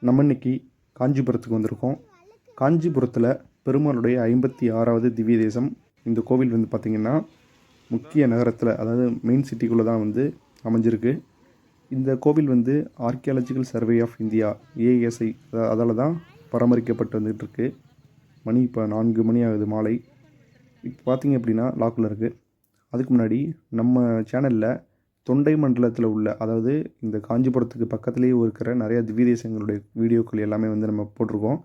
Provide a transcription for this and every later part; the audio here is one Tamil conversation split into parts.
நம்ம இன்னைக்கு காஞ்சிபுரத்துக்கு வந்திருக்கோம். காஞ்சிபுரத்தில் பெருமாளுடைய 56வது திவ்ய தேசம். இந்த கோவில் வந்து பார்த்திங்கன்னா முக்கிய நகரத்தில், அதாவது மெயின் சிட்டிக்குள்ளே தான் வந்து அமைஞ்சிருக்கு. இந்த கோவில் வந்து archaeological survey of India ASI அதால் தான் பராமரிக்கப்பட்டு வந்துகிட்ருக்கு. மணி இப்போ 4 மணி ஆகுது மாலை. இப்போ பார்த்திங்க அப்படின்னா லாக்கில் இருக்குது. அதுக்கு முன்னாடி நம்ம சேனலில் தொண்டை மண்டலத்தில் உள்ள, அதாவது இந்த காஞ்சிபுரத்துக்கு பக்கத்துலேயே இருக்கிற நிறையா திவ்ய தேசங்களுடைய வீடியோக்கள் எல்லாமே வந்து நம்ம போட்டிருக்கோம்.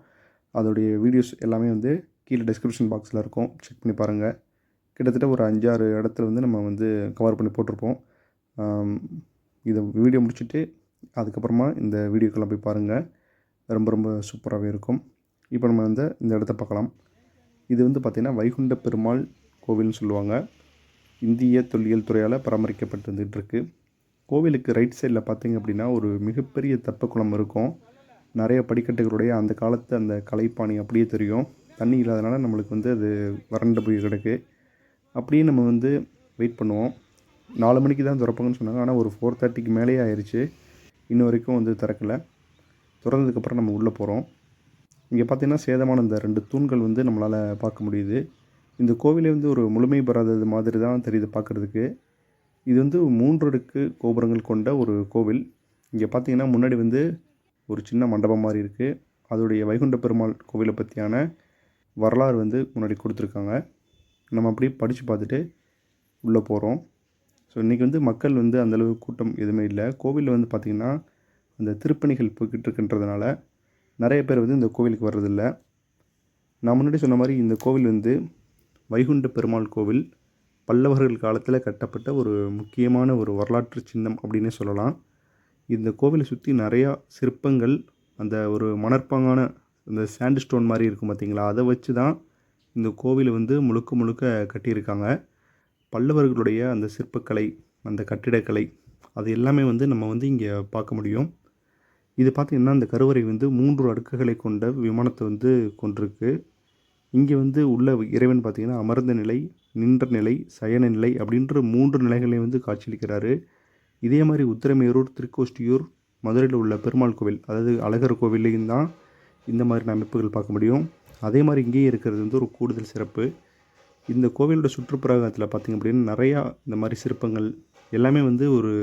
அதோடைய வீடியோஸ் எல்லாமே வந்து கீழே டிஸ்கிரிப்ஷன் பாக்ஸில் இருக்கும், செக் பண்ணி பாருங்கள். கிட்டத்தட்ட ஒரு 5-6 இடத்துல வந்து நம்ம வந்து கவர் பண்ணி போட்டிருப்போம். இதை வீடியோ முடிச்சுட்டு அதுக்கப்புறமா இந்த வீடியோக்கெல்லாம் போய் பாருங்கள், ரொம்ப ரொம்ப சூப்பராகவே இருக்கும். இப்போ நம்ம வந்து இந்த இடத்த பார்க்கலாம். இது வந்து பார்த்திங்கன்னா வைகுண்ட பெருமாள் கோவில்னு சொல்லுவாங்க. இந்திய தொல்லியல் துறையால் பராமரிக்கப்பட்டு வந்துகிட்ருக்கு. கோவிலுக்கு ரைட் சைடில் பார்த்திங்க அப்படின்னா ஒரு மிகப்பெரிய தெப்பக்குளம் இருக்கும். நிறைய படிக்கட்டுகளுடைய அந்த காலத்து அந்த கலைப்பாணி அப்படியே தெரியும். தண்ணி இல்லாதனால நம்மளுக்கு வந்து அது வறண்டு போய் கிடக்கு. அப்படியே நம்ம வந்து வெயிட் பண்ணுவோம். 4 மணிக்கு தான் திறப்பாங்கன்னு சொன்னாங்க. ஆனால் ஒரு 4:30க்கு மேலேயே ஆயிடுச்சு. இன்ன வரைக்கும் வந்து திறக்கலை. திறந்ததுக்கப்புறம் நம்ம உள்ளே போகிறோம். இங்கே பார்த்திங்கன்னா சேதமான இந்த 2 தூண்கள் வந்து நம்மளால் பார்க்க முடியுது. இந்த கோவிலே வந்து ஒரு முழுமை பெறாதது மாதிரி தான் தெரியுது பார்க்குறதுக்கு. இது வந்து 3 அடுக்கு கோபுரங்கள் கொண்ட ஒரு கோவில். இங்கே பார்த்திங்கன்னா முன்னாடி வந்து ஒரு சின்ன மண்டபம் மாதிரி இருக்குது. அதோடைய வைகுண்ட பெருமாள் கோவிலை பற்றியான வரலாறு வந்து முன்னாடி கொடுத்துருக்காங்க. நம்ம அப்படியே படித்து பார்த்துட்டு உள்ளே போகிறோம். ஸோ இன்றைக்கி வந்து மக்கள் வந்து அந்தளவு கூட்டம் எதுவுமே இல்லை. கோவிலில் வந்து பார்த்திங்கன்னா அந்த திருப்பணிகள் போய்கிட்டு இருக்குன்றதுனால நிறைய பேர் வந்து இந்த கோவிலுக்கு வர்றதில்ல. நான் முன்னாடி சொன்ன மாதிரி இந்த கோவில் வந்து வைகுண்ட பெருமாள் கோவில் பல்லவர்கள் காலத்தில் கட்டப்பட்ட ஒரு முக்கியமான ஒரு வரலாற்று சின்னம் அப்படின்னே சொல்லலாம். இந்த கோவிலை சுற்றி நிறையா சிற்பங்கள், அந்த ஒரு மணற்பாங்கான அந்த சாண்ட்ஸ்டோன் மாதிரி இருக்கும் பார்த்திங்களா, அதை வச்சு தான் இந்த கோவிலை வந்து முழுக்க முழுக்க கட்டியிருக்காங்க. பல்லவர்களுடைய அந்த சிற்பக்கலை, அந்த கட்டிடக்கலை, அது எல்லாமே வந்து நம்ம வந்து இங்கே பார்க்க முடியும். இது பார்த்திங்கன்னா அந்த கருவறை வந்து 3 அடுக்குகளை கொண்ட விமானத்தை வந்து கொண்டிருக்கு. இங்கே வந்து உள்ள இறைவன் பார்த்திங்கன்னா அமர்ந்த நிலை, நின்ற நிலை, சயன நிலை அப்படின்ற 3 நிலைகளையும் வந்து காட்சியளிக்கிறாரு. இதே மாதிரி உத்திரமேரூர், திருக்கோஷ்டியூர், மதுரையில் உள்ள பெருமாள் கோவில், அதாவது அழகர் கோவில்லையும் தான் இந்த மாதிரியான அமைப்புகள் பார்க்க முடியும். அதே மாதிரி இங்கேயே இருக்கிறது வந்து ஒரு கூடுதல் சிறப்பு. இந்த கோவிலோட சுற்றுப்புறத்தில் பார்த்திங்க அப்படின்னா நிறையா இந்த மாதிரி சிற்பங்கள் எல்லாமே வந்து ஒரு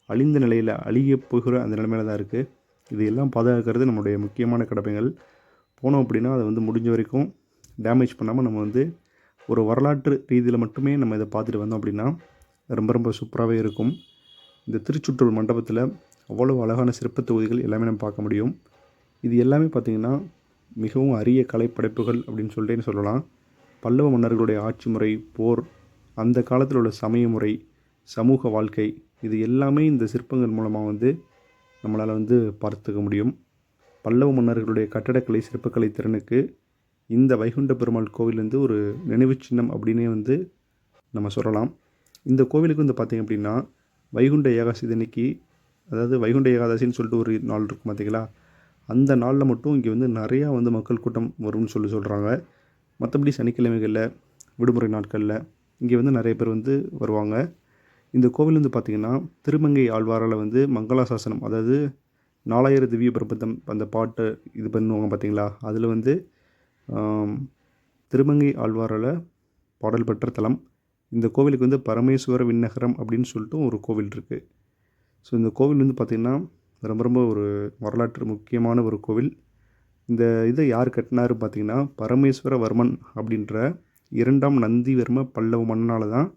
அழிந்த நிலையில், அழிய போகிற அந்த நிலைமையில் தான் இருக்குது. இது எல்லாம் பாதுகாக்கிறது நம்மளுடைய முக்கியமான கடமைகள். போனோம் அப்படின்னா அதை வந்து முடிஞ்ச வரைக்கும் டேமேஜ் பண்ணாமல் நம்ம வந்து ஒரு வரலாற்று ரீதியில் மட்டுமே நம்ம இதை பார்த்துட்டு வந்தோம் அப்படின்னா ரொம்ப ரொம்ப சூப்பராகவே இருக்கும். இந்த திருச்சுற்று மண்டபத்தில் அவ்வளோ அழகான சிற்ப தொகுதிகள் எல்லாமே நம்ம பார்க்க முடியும். இது எல்லாமே பார்த்திங்கன்னா மிகவும் அரிய கலைப்படைப்புகள் அப்படின்னு சொல்லிட்டு சொல்லலாம். பல்லவ மன்னர்களுடைய ஆட்சி முறை, போர், அந்த காலத்தில் உள்ள சமய முறை, சமூக வாழ்க்கை, இது எல்லாமே இந்த சிற்பங்கள் மூலமாக வந்து நம்மளால் வந்து பார்த்துக்க முடியும். பல்லவ மன்னர்களுடைய கட்டடக்கலை, சிற்பக்கலை திறனுக்கு இந்த வைகுண்ட பெருமாள் கோவில் வந்து ஒரு நினைவு சின்னம் அப்படின்னே வந்து நம்ம சொல்லலாம். இந்த கோவிலுக்கு வந்து பார்த்திங்க அப்படின்னா வைகுண்ட ஏகாதசி அன்னைக்கு, அதாவது வைகுண்ட ஏகாதசின்னு சொல்லிட்டு ஒரு நாள் இருக்கும் பார்த்திங்களா, அந்த நாளில் மட்டும் இங்கே வந்து நிறையா வந்து மக்கள் கூட்டம் வரும்னு சொல்கிறாங்க. மற்றபடி சனிக்கிழமைகளில், விடுமுறை நாட்களில் இங்கே வந்து நிறைய பேர் வந்து வருவாங்க. இந்த கோவில் வந்து பார்த்திங்கன்னா திருமங்கை ஆழ்வாரால் வந்து மங்களாசாசனம், அதாவது 4000 திவ்ய பிரபந்தம் அந்த பாட்டு இது பண்ணுவாங்க பார்த்திங்களா, அதில் வந்து திருமங்கை ஆழ்வாரால் பாடல் பெற்ற தலம். இந்த கோவிலுக்கு வந்து பரமேஸ்வர விண்ணகரம் அப்படின்னு சொல்லிட்டு ஒரு கோவில் இருக்குது. ஸோ இந்த கோவில் வந்து பார்த்திங்கன்னா ரொம்ப ரொம்ப ஒரு வரலாற்று முக்கியமான ஒரு கோவில். இந்த இதை யார் கட்டினாரு பார்த்திங்கன்னா பரமேஸ்வரவர்மன் அப்படின்ற 2ஆம் நந்திவர்ம பல்லவ மன்னனால் தான்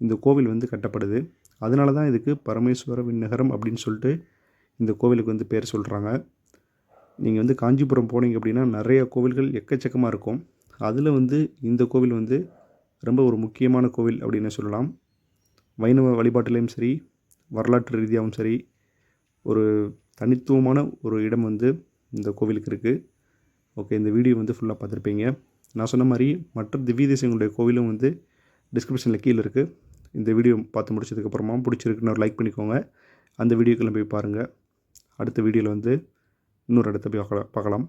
இந்த கோவில் வந்து கட்டப்படுது. அதனால தான் இதுக்கு பரமேஸ்வர விண்ணகரம் அப்படின்னு சொல்லிட்டு இந்த கோவிலுக்கு வந்து பேர் சொல்கிறாங்க. நீங்கள் வந்து காஞ்சிபுரம் போனீங்க அப்படின்னா நிறைய கோவில்கள் எக்கச்சக்கமாக இருக்கும். அதில் வந்து இந்த கோவில் வந்து ரொம்ப ஒரு முக்கியமான கோவில் அப்படின்னு சொல்லலாம். வைணவ வழிபாட்டிலையும் சரி, வரலாற்று ரீதியாகவும் சரி, ஒரு தனித்துவமான ஒரு இடம் வந்து இந்த கோவிலுக்கு இருக்குது. ஓகே, இந்த வீடியோ வந்து ஃபுல்லாக பார்த்துருப்பீங்க. நான் சொன்ன மாதிரி மற்ற திவ்ய தேசங்களுடைய கோவிலும் வந்து டிஸ்கிரிப்ஷனில் கீழே இருக்குது. இந்த வீடியோ பார்த்து முடிச்சதுக்கப்புறமா பிடிச்சிருக்குன்னு ஒரு லைக் பண்ணிக்கோங்க. அந்த வீடியோக்கெல்லாம் போய் பாருங்கள். அடுத்த வீடியோவில் வந்து இன்னொரு இடத்த போய் பார்க்கலாம்.